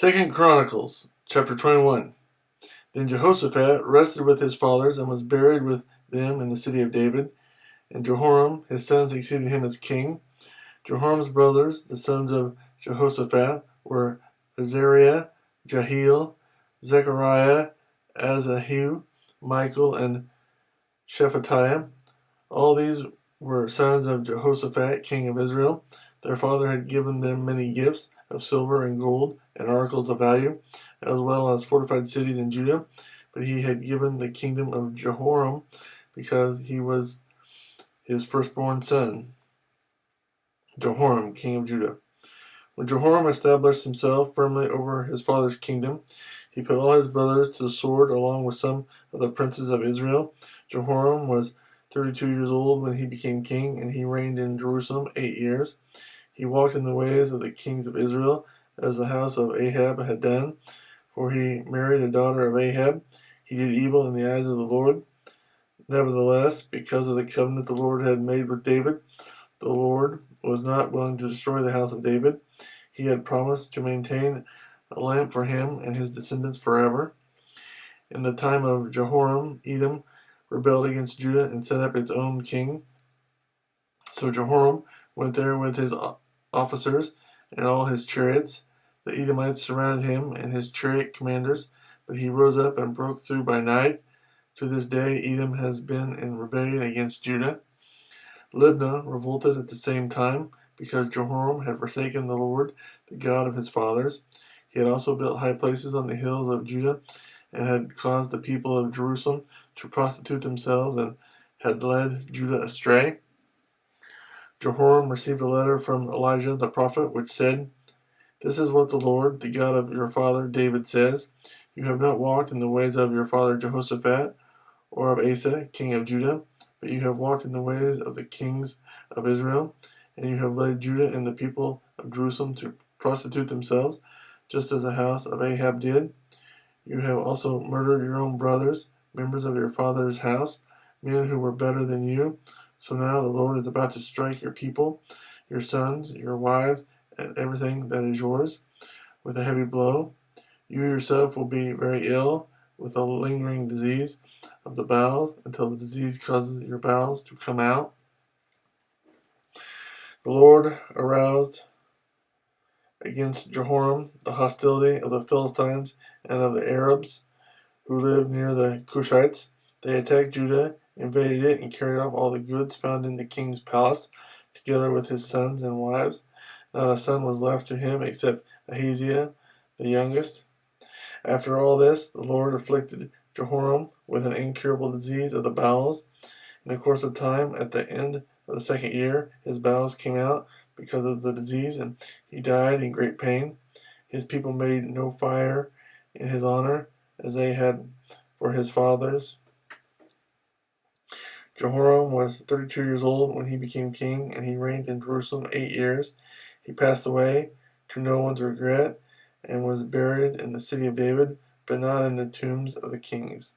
2 Chronicles, chapter 21. Then Jehoshaphat rested with his fathers and was buried with them in the city of David. And Jehoram, his son, succeeded him as king. Jehoram's brothers, the sons of Jehoshaphat, were Azariah, Jehiel, Zechariah, Azariahu, Michael, and Shephatiah. All these were sons of Jehoshaphat, king of Israel. Their father had given them many gifts of silver and gold and articles of value, as well as fortified cities in Judah. But he had given the kingdom of Jehoram because he was his firstborn son, Jehoram, king of Judah. When Jehoram established himself firmly over his father's kingdom, he put all his brothers to the sword along with some of the princes of Israel. Jehoram was 32 years old when he became king, and he reigned in Jerusalem 8 years. He walked in the ways of the kings of Israel, as the house of Ahab had done, for he married a daughter of Ahab. He did evil in the eyes of the Lord. Nevertheless, because of the covenant the Lord had made with David, the Lord was not willing to destroy the house of David. He had promised to maintain a lamp for him and his descendants forever. In the time of Jehoram, Edom rebelled against Judah and set up its own king. So Jehoram went there with his officers and all his chariots. The Edomites surrounded him and his chariot commanders, but he rose up and broke through by night. To this day, Edom has been in rebellion against Judah. Libnah revolted at the same time, because Jehoram had forsaken the Lord, the God of his fathers. He had also built high places on the hills of Judah, and had caused the people of Jerusalem to prostitute themselves, and had led Judah astray. Jehoram received a letter from Elijah the prophet, which said, "This is what the Lord, the God of your father David, says. You have not walked in the ways of your father Jehoshaphat, or of Asa, king of Judah, but you have walked in the ways of the kings of Israel, and you have led Judah and the people of Jerusalem to prostitute themselves, just as the house of Ahab did. You have also murdered your own brothers, members of your father's house, men who were better than you. So now the Lord is about to strike your people, your sons, your wives, and everything that is yours, with a heavy blow. You yourself will be very ill with a lingering disease of the bowels, until the disease causes your bowels to come out." The Lord aroused against Jehoram the hostility of the Philistines and of the Arabs who lived near the Cushites. They attacked Judah, invaded it, and carried off all the goods found in the king's palace, together with his sons and wives. Not a son was left to him except Ahaziah, the youngest. After all this, the Lord afflicted Jehoram with an incurable disease of the bowels. In the course of time, at the end of the 2nd year, his bowels came out because of the disease, and he died in great pain. His people made no fire in his honor, as they had for his fathers. Jehoram was 32 years old when he became king, and he reigned in Jerusalem 8 years. He passed away, to no one's regret, and was buried in the city of David, but not in the tombs of the kings.